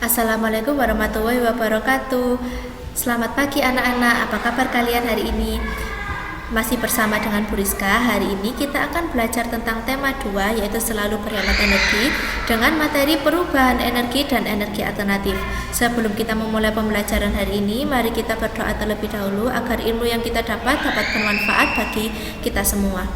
Assalamualaikum warahmatullahi wabarakatuh. Selamat pagi anak-anak, apa kabar kalian hari ini? Masih bersama dengan Bu Rizka. Hari ini kita akan belajar tentang tema 2, yaitu selalu berhemat energi dengan materi perubahan energi dan energi alternatif. Sebelum kita memulai pembelajaran hari ini, mari kita berdoa terlebih dahulu agar ilmu yang kita dapat bermanfaat bagi kita semua.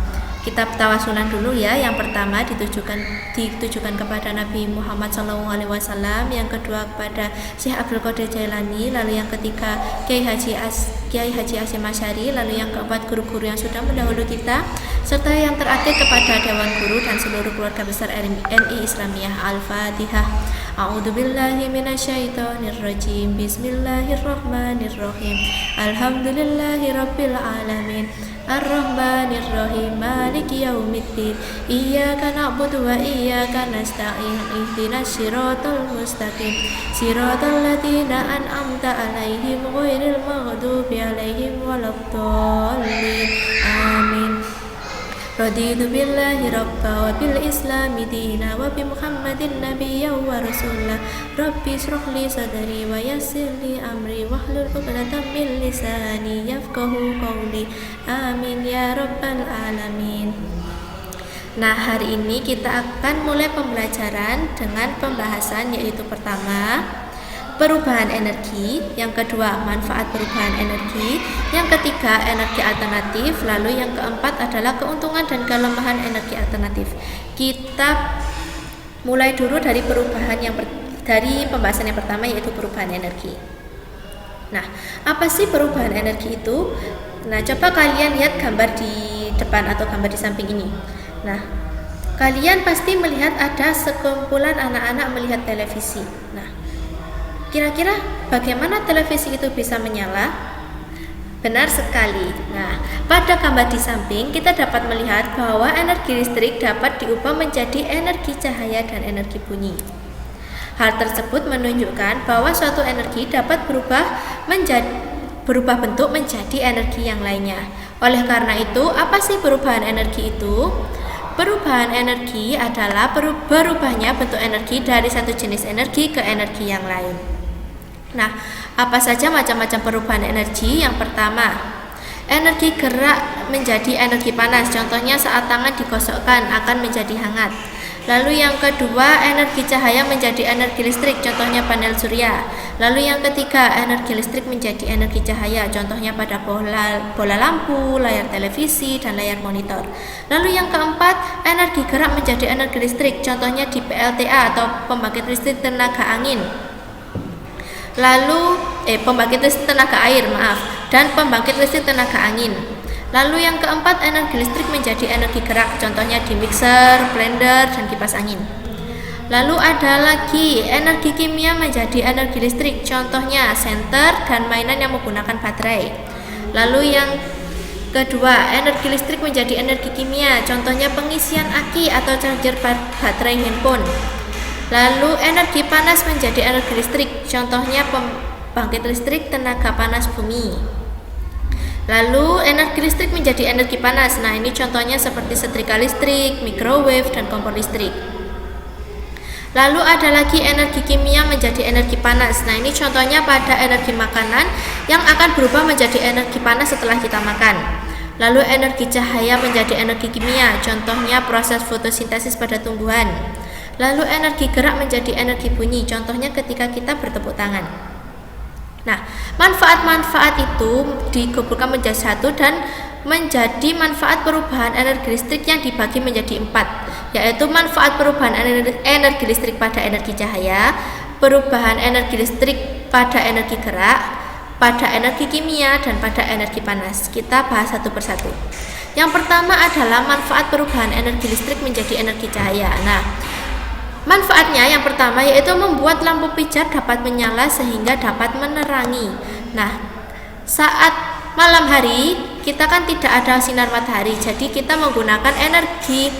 Kita tawasulan dulu ya. Yang pertama ditujukan kepada Nabi Muhammad SAW, yang kedua kepada Syekh Abdul Qadir Jailani, lalu yang ketiga Kiai Haji Hasyim Asy'ari, lalu yang keempat guru-guru yang sudah mendahulu kita, serta yang terakhir kepada Dewan Guru dan seluruh keluarga besar MI Islamiyah. Al-Fatihah. A'udzubillahi minasyaitonirrajim. Bismillahirrahmanirrahim. Alhamdulillahirabbil alamin. Ar-Rahmanir-Rahim, Maliki Yaumiddin. Iyyaka na'budu wa iyyaka nasta'in. Ihdinas siratal mustaqim. Siratal ladzina an'amta 'alaihim ghairil maghdubi 'alaihim waladdallin. Amin. Raditu billahi rabba wa bil islami dina wa bi muhammadin nabiyya wa rasulah. Rabbi shrah li sadri wa yassir li amri wahlul 'uqdatam min lisani yafqahu qawli. Amin ya rabbal alamin. Nah, hari ini kita akan mulai pembelajaran dengan pembahasan, yaitu pertama perubahan energi, yang kedua manfaat perubahan energi, yang ketiga energi alternatif, lalu yang keempat adalah keuntungan dan kelemahan energi alternatif. Kita mulai dulu dari dari pembahasan yang pertama, yaitu perubahan energi. Nah, apa sih perubahan energi itu? Nah, coba kalian lihat gambar di depan atau gambar di samping ini. Nah, kalian pasti melihat ada sekumpulan anak-anak melihat televisi. Nah, kira-kira bagaimana televisi itu bisa menyala? Benar sekali. Nah, pada gambar di samping kita dapat melihat bahwa energi listrik dapat diubah menjadi energi cahaya dan energi bunyi. Hal tersebut menunjukkan bahwa suatu energi dapat berubah bentuk menjadi energi yang lainnya. Oleh karena itu, apa sih perubahan energi itu? Perubahan energi adalah berubahnya bentuk energi dari satu jenis energi ke energi yang lain. Nah, apa saja macam-macam perubahan energi? Yang pertama, energi gerak menjadi energi panas. Contohnya saat tangan digosokkan akan menjadi hangat. Lalu yang kedua, energi cahaya menjadi energi listrik. Contohnya panel surya. Lalu yang ketiga, energi listrik menjadi energi cahaya. Contohnya pada bola lampu, layar televisi, dan layar monitor. Lalu yang keempat, energi gerak menjadi energi listrik. Contohnya di PLTA atau pembangkit listrik tenaga angin. Lalu pembangkit listrik tenaga air, dan pembangkit listrik tenaga angin. Lalu yang keempat, energi listrik menjadi energi gerak, contohnya di mixer, blender, dan kipas angin. Lalu ada lagi energi kimia menjadi energi listrik, contohnya senter dan mainan yang menggunakan baterai. Lalu yang kedua, energi listrik menjadi energi kimia, contohnya pengisian aki atau charger baterai handphone. Lalu energi panas menjadi energi listrik, contohnya pembangkit listrik tenaga panas bumi. Lalu energi listrik menjadi energi panas. Nah, ini contohnya seperti setrika listrik, microwave, dan kompor listrik. Lalu ada lagi energi kimia menjadi energi panas. Nah, ini contohnya pada energi makanan yang akan berubah menjadi energi panas setelah kita makan. Lalu energi cahaya menjadi energi kimia, contohnya proses fotosintesis pada tumbuhan. Lalu energi gerak menjadi energi bunyi, contohnya ketika kita bertepuk tangan. Nah, manfaat-manfaat itu digabungkan menjadi satu dan menjadi manfaat perubahan energi listrik yang dibagi menjadi 4, yaitu manfaat perubahan energi listrik pada energi cahaya, perubahan energi listrik pada energi gerak, pada energi kimia, dan pada energi panas. Kita bahas satu persatu. Yang pertama adalah manfaat perubahan energi listrik menjadi energi cahaya. Nah, manfaatnya yang pertama yaitu membuat lampu pijar dapat menyala sehingga dapat menerangi. Nah, saat malam hari kita kan tidak ada sinar matahari, jadi kita menggunakan energi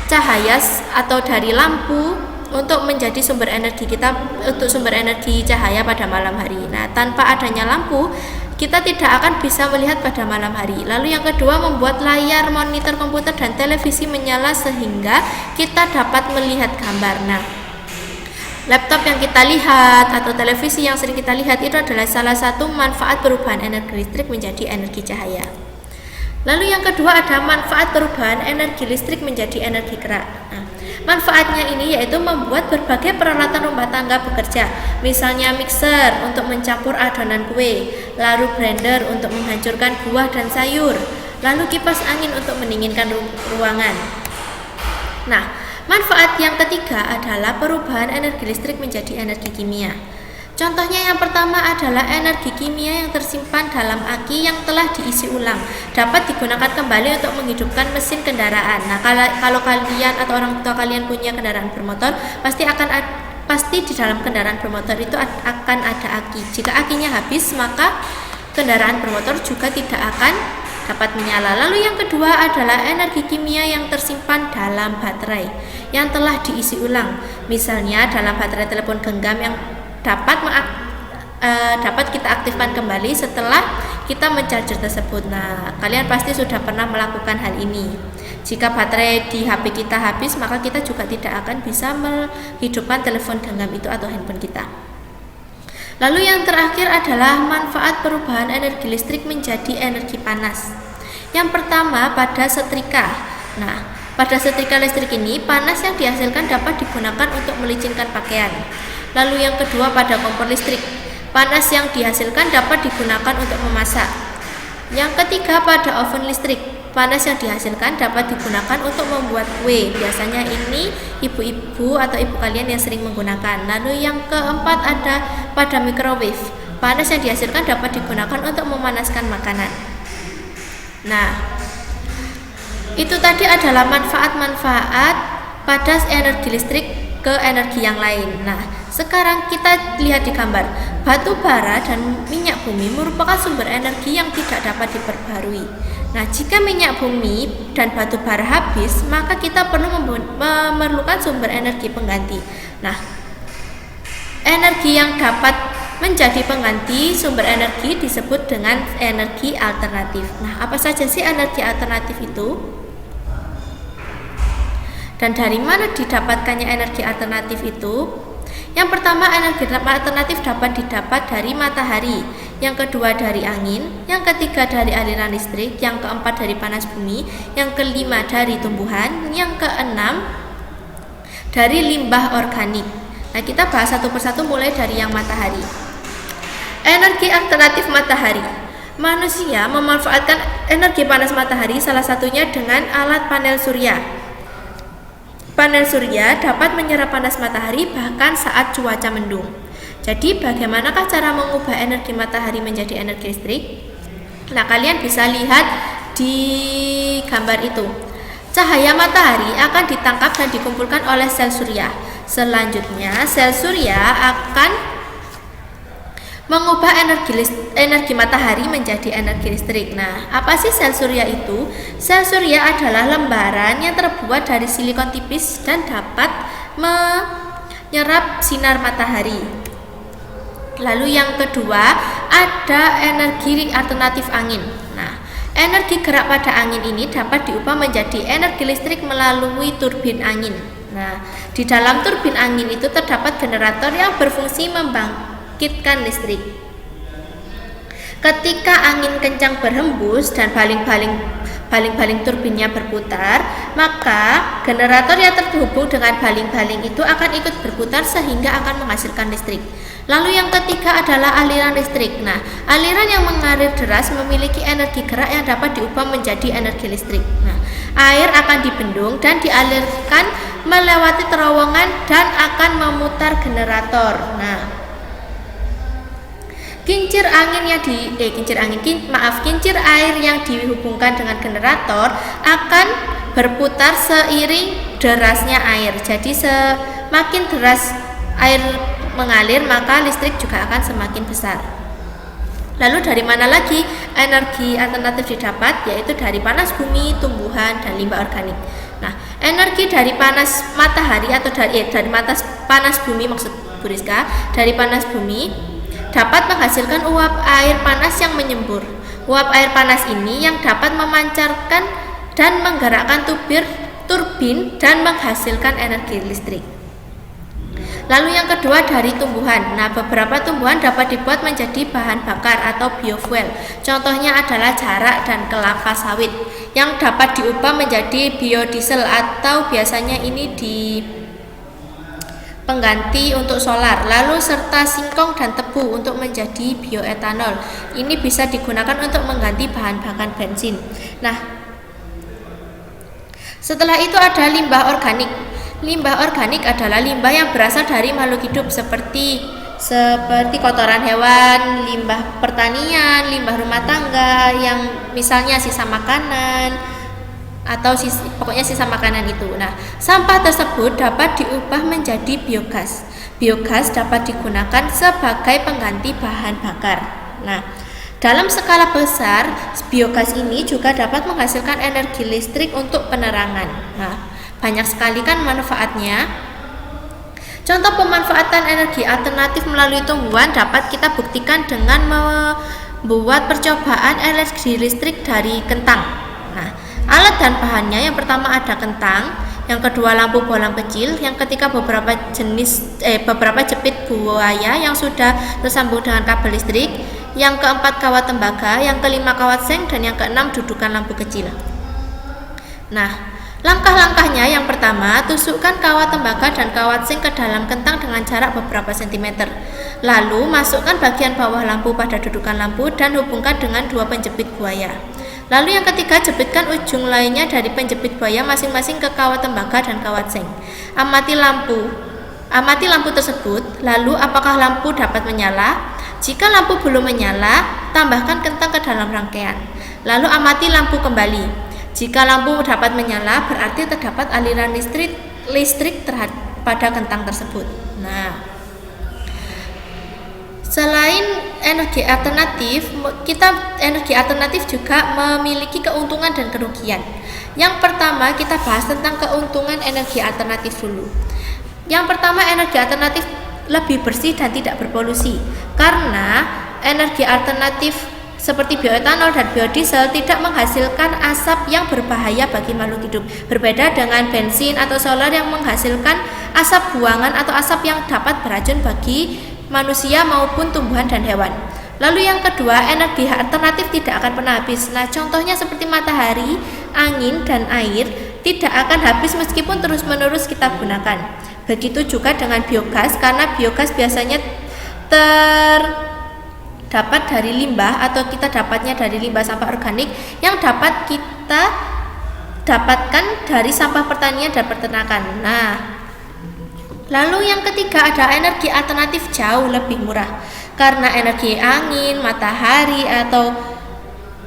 cahaya atau dari lampu untuk menjadi sumber energi kita, untuk sumber energi cahaya pada malam hari. Nah, tanpa adanya lampu kita tidak akan bisa melihat pada malam hari. Lalu yang kedua, membuat layar monitor komputer dan televisi menyala sehingga kita dapat melihat gambar. Nah, laptop yang kita lihat atau televisi yang sering kita lihat itu adalah salah satu manfaat perubahan energi listrik menjadi energi cahaya. Lalu yang kedua ada manfaat perubahan energi listrik menjadi energi gerak. Nah, manfaatnya ini yaitu membuat berbagai peralatan rumah tangga bekerja, misalnya mixer untuk mencampur adonan kue, lalu blender untuk menghancurkan buah dan sayur, lalu kipas angin untuk mendinginkan ruangan. Nah, manfaat yang ketiga adalah perubahan energi listrik menjadi energi kimia. Contohnya yang pertama adalah energi kimia yang tersimpan dalam aki yang telah diisi ulang dapat digunakan kembali untuk menghidupkan mesin kendaraan. Nah, kalau kalian atau orang tua kalian punya kendaraan bermotor, pasti di dalam kendaraan bermotor itu akan ada aki. Jika akinya habis, maka kendaraan bermotor juga tidak akan dapat menyala. Lalu yang kedua adalah energi kimia yang tersimpan dalam baterai yang telah diisi ulang. Misalnya dalam baterai telepon genggam yang dapat kita aktifkan kembali setelah kita mencarger tersebut. Nah, kalian pasti sudah pernah melakukan hal ini. Jika baterai di HP kita habis, maka kita juga tidak akan bisa menghidupkan telepon genggam itu atau handphone kita. Lalu yang terakhir adalah manfaat perubahan energi listrik menjadi energi panas. Yang pertama pada setrika. Nah, pada setrika listrik ini panas yang dihasilkan dapat digunakan untuk melicinkan pakaian. Lalu yang kedua pada kompor listrik, panas yang dihasilkan dapat digunakan untuk memasak. Yang ketiga pada oven listrik, panas yang dihasilkan dapat digunakan untuk membuat kue. Biasanya ini ibu-ibu atau ibu kalian yang sering menggunakan. Lalu yang keempat ada pada microwave, panas yang dihasilkan dapat digunakan untuk memanaskan makanan. Nah, itu tadi adalah manfaat-manfaat pada energi listrik ke energi yang lain. Nah, sekarang kita lihat di gambar. Batu bara dan minyak bumi merupakan sumber energi yang tidak dapat diperbarui. Nah, jika minyak bumi dan batu bara habis, maka kita perlu memerlukan sumber energi pengganti. Nah, energi yang dapat menjadi pengganti sumber energi disebut dengan energi alternatif. Nah, apa saja sih energi alternatif itu? Dan dari mana didapatkannya energi alternatif itu? Yang pertama, energi alternatif dapat didapat dari matahari, yang kedua dari angin, yang ketiga dari aliran listrik, yang keempat dari panas bumi, yang kelima dari tumbuhan, yang keenam dari limbah organik. Nah, kita bahas satu persatu mulai dari yang matahari. Energi alternatif matahari. Manusia memanfaatkan energi panas matahari salah satunya dengan alat panel surya. Panel surya dapat menyerap panas matahari bahkan saat cuaca mendung. Jadi bagaimanakah cara mengubah energi matahari menjadi energi listrik? Nah, kalian bisa lihat di gambar itu. Cahaya matahari akan ditangkap dan dikumpulkan oleh sel surya. Selanjutnya, sel surya akan mengubah energi matahari menjadi energi listrik. Nah, apa sih sel surya itu? Sel surya adalah lembaran yang terbuat dari silikon tipis dan dapat menyerap sinar matahari. Lalu yang kedua, ada energi alternatif angin. Nah, energi gerak pada angin ini dapat diubah menjadi energi listrik melalui turbin angin. Nah, di dalam turbin angin itu terdapat generator yang berfungsi membangkitkan listrik. Ketika angin kencang berhembus dan baling-baling turbinnya berputar, maka generator yang terhubung dengan baling-baling itu akan ikut berputar sehingga akan menghasilkan listrik. Lalu yang ketiga adalah aliran listrik. Nah, aliran yang mengalir deras memiliki energi gerak yang dapat diubah menjadi energi listrik. Nah, air akan dibendung dan dialirkan melewati terowongan dan akan memutar generator. Nah, kincir air yang dihubungkan dengan generator akan berputar seiring derasnya air. Jadi semakin deras air mengalir, maka listrik juga akan semakin besar. Lalu dari mana lagi energi alternatif didapat? Yaitu dari panas bumi, tumbuhan, dan limbah organik. Nah, energi dari panas matahari atau dari panas bumi, maksud Bu Rizka, dari panas bumi dapat menghasilkan uap air panas yang menyembur. Uap air panas ini yang dapat memancarkan dan menggerakkan turbin dan menghasilkan energi listrik. Lalu yang kedua dari tumbuhan. Nah, beberapa tumbuhan dapat dibuat menjadi bahan bakar atau biofuel. Contohnya adalah jarak dan kelapa sawit yang dapat diubah menjadi biodiesel atau biasanya ini di pengganti untuk solar, lalu serta singkong dan tebu untuk menjadi bioetanol. Ini bisa digunakan untuk mengganti bahan bakar bensin. Nah, setelah itu ada limbah organik. Limbah organik adalah limbah yang berasal dari makhluk hidup seperti kotoran hewan, limbah pertanian, limbah rumah tangga yang misalnya sisa makanan atau pokoknya sisa makanan itu. Nah, sampah tersebut dapat diubah menjadi biogas. Biogas dapat digunakan sebagai pengganti bahan bakar. Nah, dalam skala besar, biogas ini juga dapat menghasilkan energi listrik untuk penerangan. Nah, banyak sekali kan manfaatnya. Contoh pemanfaatan energi alternatif melalui tumbuhan dapat kita buktikan dengan membuat percobaan energi listrik dari kentang. Nah, alat dan bahannya yang pertama ada kentang, yang kedua lampu bohlam kecil, yang ketiga beberapa jepit buaya yang sudah tersambung dengan kabel listrik, yang keempat kawat tembaga, yang kelima kawat seng, dan yang keenam dudukan lampu kecil. Nah, langkah-langkahnya yang pertama, tusukkan kawat tembaga dan kawat seng ke dalam kentang dengan jarak beberapa sentimeter. Lalu masukkan bagian bawah lampu pada dudukan lampu dan hubungkan dengan dua penjepit buaya. Lalu yang ketiga, jepitkan ujung lainnya dari penjepit buaya masing-masing ke kawat tembaga dan kawat seng. Amati lampu tersebut, lalu apakah lampu dapat menyala? Jika lampu belum menyala, tambahkan kentang ke dalam rangkaian. Lalu amati lampu kembali. Jika lampu dapat menyala, berarti terdapat aliran listrik pada kentang tersebut. Nah, selain energi alternatif juga memiliki keuntungan dan kerugian. Yang pertama, kita bahas tentang keuntungan energi alternatif dulu. Yang pertama, energi alternatif lebih bersih dan tidak berpolusi, karena energi alternatif seperti bioetanol dan biodiesel tidak menghasilkan asap yang berbahaya bagi makhluk hidup. Berbeda dengan bensin atau solar yang menghasilkan asap buangan atau asap yang dapat beracun bagi manusia maupun tumbuhan dan hewan. Lalu yang kedua, energi alternatif tidak akan pernah habis. Nah, contohnya seperti matahari, angin, dan air tidak akan habis meskipun terus-menerus kita gunakan. Begitu juga dengan biogas, karena biogas biasanya terdapat dari limbah atau kita dapatnya dari limbah sampah organik yang dapat kita dapatkan dari sampah pertanian dan peternakan. Nah, lalu yang ketiga ada energi alternatif jauh lebih murah, karena energi angin, matahari, atau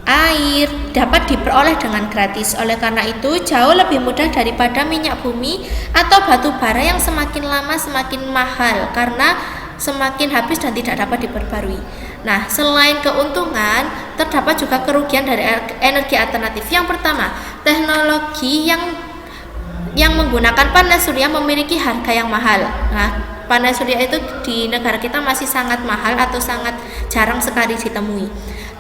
air dapat diperoleh dengan gratis. Oleh karena itu jauh lebih mudah daripada minyak bumi atau batu bara yang semakin lama semakin mahal karena semakin habis dan tidak dapat diperbarui. Nah, selain keuntungan, terdapat juga kerugian dari energi alternatif. Yang pertama, teknologi yang menggunakan panas surya memiliki harga yang mahal. Nah, panas surya itu di negara kita masih sangat mahal atau sangat jarang sekali ditemui.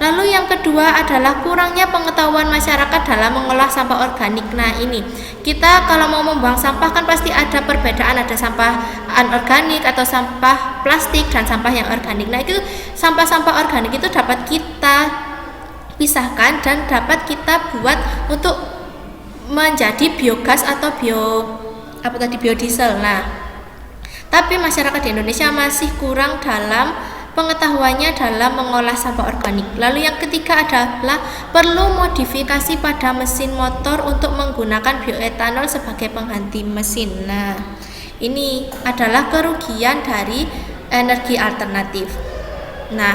Lalu yang kedua adalah kurangnya pengetahuan masyarakat dalam mengolah sampah organik. Nah, ini kita kalau mau membuang sampah kan pasti ada perbedaan, ada sampah anorganik atau sampah plastik dan sampah yang organik. Nah, itu sampah-sampah organik itu dapat kita pisahkan dan dapat kita buat untuk menjadi biogas atau biodiesel. Nah, tapi masyarakat di Indonesia masih kurang dalam pengetahuannya dalam mengolah sampah organik. Lalu yang ketiga adalah perlu modifikasi pada mesin motor untuk menggunakan bioetanol sebagai pengganti mesin. Nah, ini adalah kerugian dari energi alternatif. Nah,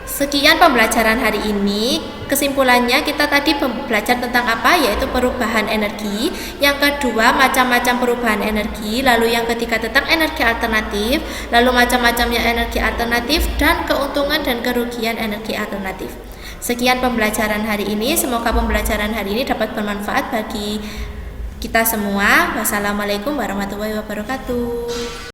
sekian pembelajaran hari ini. Kesimpulannya kita tadi belajar tentang apa? Yaitu perubahan energi. Yang kedua, macam-macam perubahan energi. Lalu yang ketiga tentang energi alternatif. Lalu macam-macamnya energi alternatif dan keuntungan dan kerugian energi alternatif. Sekian pembelajaran hari ini. Semoga pembelajaran hari ini dapat bermanfaat bagi kita semua. Wassalamualaikum warahmatullahi wabarakatuh.